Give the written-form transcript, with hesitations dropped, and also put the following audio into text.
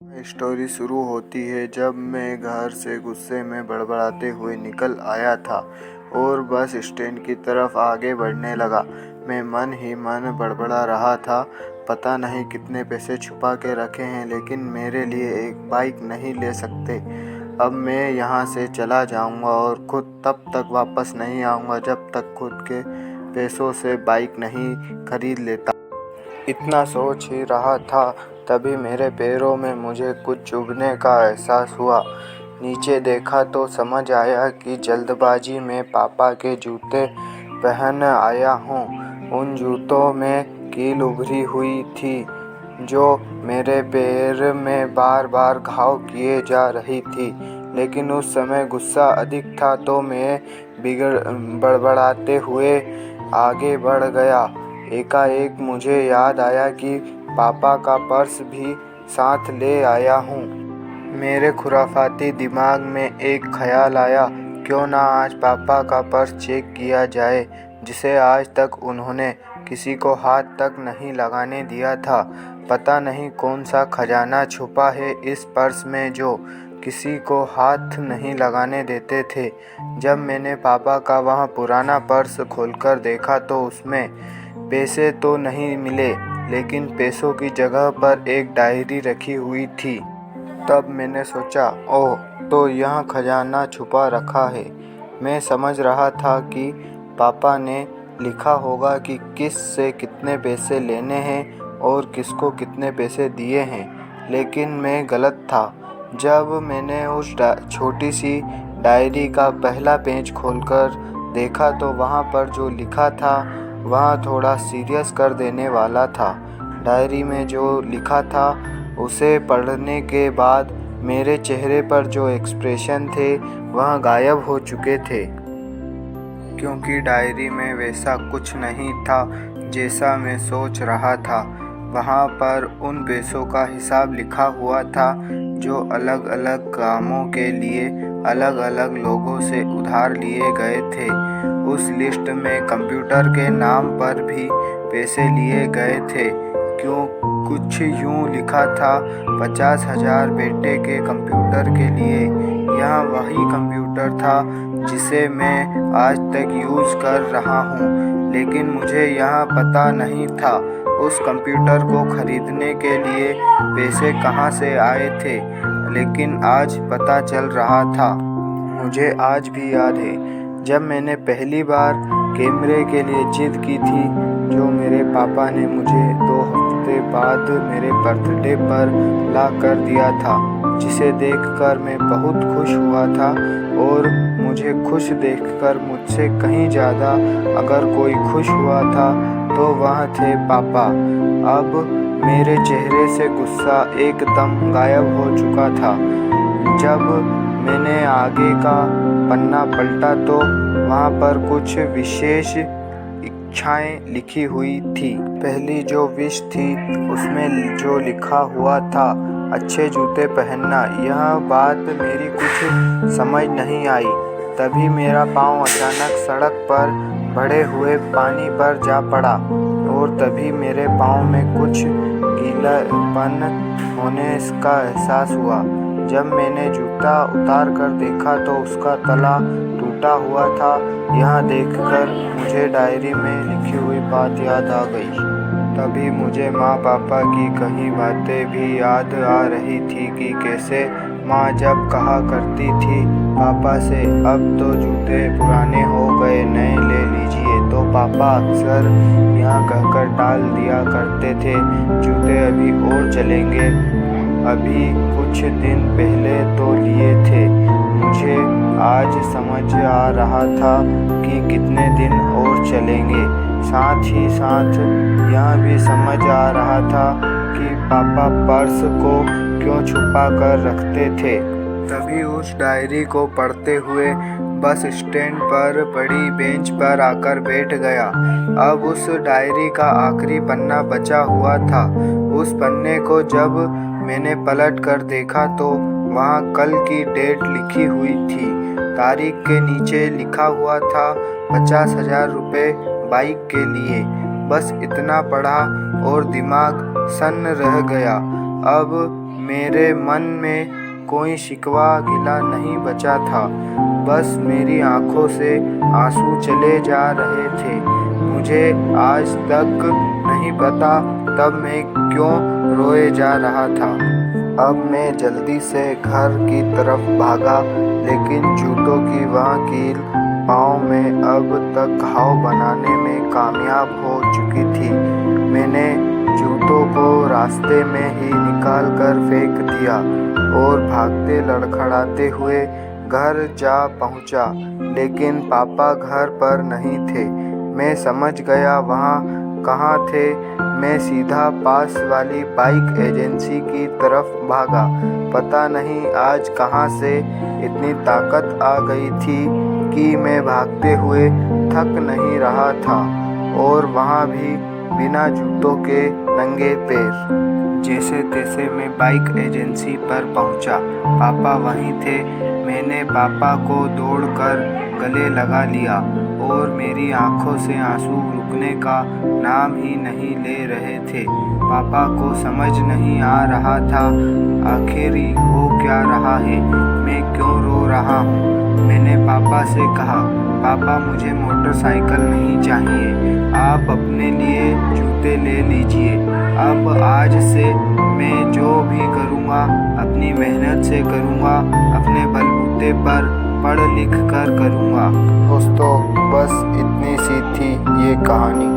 Story शुरू होती है जब मैं घर से गुस्से में बड़बड़ाते हुए निकल आया था और बस स्टैंड की तरफ आगे बढ़ने लगा। मैं मन ही मन बड़बड़ा रहा था, पता नहीं कितने पैसे छुपा के रखे हैं, लेकिन मेरे लिए एक बाइक नहीं ले सकते। अब मैं यहाँ से चला जाऊँगा और खुद तब तक वापस नहीं आऊँगा जब तक खुद के पैसों से बाइक नहीं खरीद लेता। इतना सोच ही रहा था, तभी मेरे पैरों में मुझे कुछ चुभने का एहसास हुआ। नीचे देखा तो समझ आया कि जल्दबाजी में पापा के जूते पहन आया हूँ। उन जूतों में कील उभरी हुई थी जो मेरे पैर में बार बार घाव किए जा रही थी, लेकिन उस समय गुस्सा अधिक था तो मैं बड़बड़ाते हुए आगे बढ़ गया। एकाएक मुझे याद आया कि पापा का पर्स भी साथ ले आया हूँ। मेरे खुराफाती दिमाग में एक ख्याल आया, क्यों ना आज पापा का पर्स चेक किया जाए, जिसे आज तक उन्होंने किसी को हाथ तक नहीं लगाने दिया था। पता नहीं कौन सा खजाना छुपा है इस पर्स में जो किसी को हाथ नहीं लगाने देते थे। जब मैंने पापा का वह पुराना पर्स खोलकर देखा तो उसमें पैसे तो नहीं मिले, लेकिन पैसों की जगह पर एक डायरी रखी हुई थी। तब मैंने सोचा, ओह, तो यह खजाना छुपा रखा है। मैं समझ रहा था कि पापा ने लिखा होगा कि किस से कितने पैसे लेने हैं और किसको कितने पैसे दिए हैं, लेकिन मैं गलत था। जब मैंने उस छोटी सी डायरी का पहला पेज खोलकर देखा तो वहाँ पर जो लिखा था वह थोड़ा सीरियस कर देने वाला था। डायरी में जो लिखा था उसे पढ़ने के बाद मेरे चेहरे पर जो एक्सप्रेशन थे वह गायब हो चुके थे, क्योंकि डायरी में वैसा कुछ नहीं था जैसा मैं सोच रहा था। वहाँ पर उन पैसों का हिसाब लिखा हुआ था जो अलग अलग कामों के लिए अलग अलग लोगों से उधार लिए गए थे। उस लिस्ट में कंप्यूटर के नाम पर भी पैसे लिए गए थे। क्यों कुछ यूँ लिखा था, 50,000 बेटे के कंप्यूटर के लिए। यह वही कंप्यूटर था जिसे मैं आज तक यूज़ कर रहा हूँ, लेकिन मुझे यह पता नहीं था उस कंप्यूटर को खरीदने के लिए पैसे कहाँ से आए थे, लेकिन आज पता चल रहा था। मुझे आज भी याद है जब मैंने पहली बार कैमरे के लिए जिद की थी, जो मेरे पापा ने मुझे 2 हफ्ते बाद मेरे बर्थडे पर ला कर दिया था, जिसे देखकर मैं बहुत खुश हुआ था। और मुझे खुश देखकर मुझसे कहीं ज़्यादा अगर कोई खुश हुआ था तो वह थे पापा। अब मेरे चेहरे से गुस्सा एकदम गायब हो चुका था। जब मैंने आगे का पन्ना पलटा तो वहाँ पर कुछ विशेष इच्छाएं लिखी हुई थी। पहली जो विश थी उसमें जो लिखा हुआ था, अच्छे जूते पहनना। यह बात मेरी कुछ समझ नहीं आई। तभी मेरा पाँव अचानक सड़क पर बढ़े हुए पानी पर जा पड़ा और तभी मेरे पाँव में कुछ गीलापन होने का एहसास हुआ। जब मैंने जूता उतार कर देखा तो उसका तला टूटा हुआ था। यह देखकर मुझे डायरी में लिखी हुई बात याद आ गई। तभी मुझे माँ पापा की कही बातें भी याद आ रही थी कि कैसे माँ जब कहा करती थी पापा से, अब तो जूते पुराने हो गए, नए ले लीजिए, तो पापा अक्सर यहाँ कहकर टाल दिया करते थे, जूते अभी और चलेंगे, अभी कुछ दिन पहले तो लिए थे। मुझे आज समझ आ रहा था कि कितने दिन और चलेंगे। साथ ही साथ यह भी समझ आ रहा था कि पापा पर्स को क्यों छुपा कर रखते थे। तभी उस डायरी को पढ़ते हुए बस स्टैंड पर पड़ी बेंच पर आकर बैठ गया। अब उस डायरी का आखिरी पन्ना बचा हुआ था। उस पन्ने को जब मैंने पलट कर देखा तो वहाँ कल की डेट लिखी हुई थी। तारीख के नीचे लिखा हुआ था 50,000 रुपये बाइक के लिए। बस इतना पढ़ा और दिमाग सन्न रह गया। अब मेरे मन में कोई शिकवा गिला नहीं बचा था, बस मेरी आँखों से आंसू चले जा रहे थे। मुझे आज तक नहीं पता तब मैं क्यों रोए जा रहा था। अब मैं जल्दी से घर की तरफ भागा, लेकिन जूतों की वह कील पाँव में अब तक घाव बनाने में कामयाब हो चुकी थी। मैंने जूतों को रास्ते में ही निकाल कर फेंक दिया और भागते लड़खड़ाते हुए घर जा पहुंचा, लेकिन पापा घर पर नहीं थे। मैं समझ गया वहाँ कहाँ थे। मैं सीधा पास वाली बाइक एजेंसी की तरफ भागा। पता नहीं आज कहाँ से इतनी ताकत आ गई थी कि मैं भागते हुए थक नहीं रहा था, और वहाँ भी बिना जूतों के नंगे पैर। जैसे तैसे मैं बाइक एजेंसी पर पहुंचा। पापा वहीं थे। मैंने पापा को दौड़कर गले लगा लिया और मेरी आंखों से आंसू रुकने का नाम ही नहीं ले रहे थे। पापा को समझ नहीं आ रहा था आखिर हो क्या रहा है, मैं क्यों रो रहा हूँ। मैंने पापा से कहा, पापा मुझे मोटरसाइकिल नहीं चाहिए, आप अपने लिए जूते ले लीजिए। अब आज से मैं जो भी करूँगा अपनी मेहनत से करूँगा, अपने बलबूते पर पढ़ लिख कर करूँगा। दोस्तों, बस इतनी सी थी ये कहानी।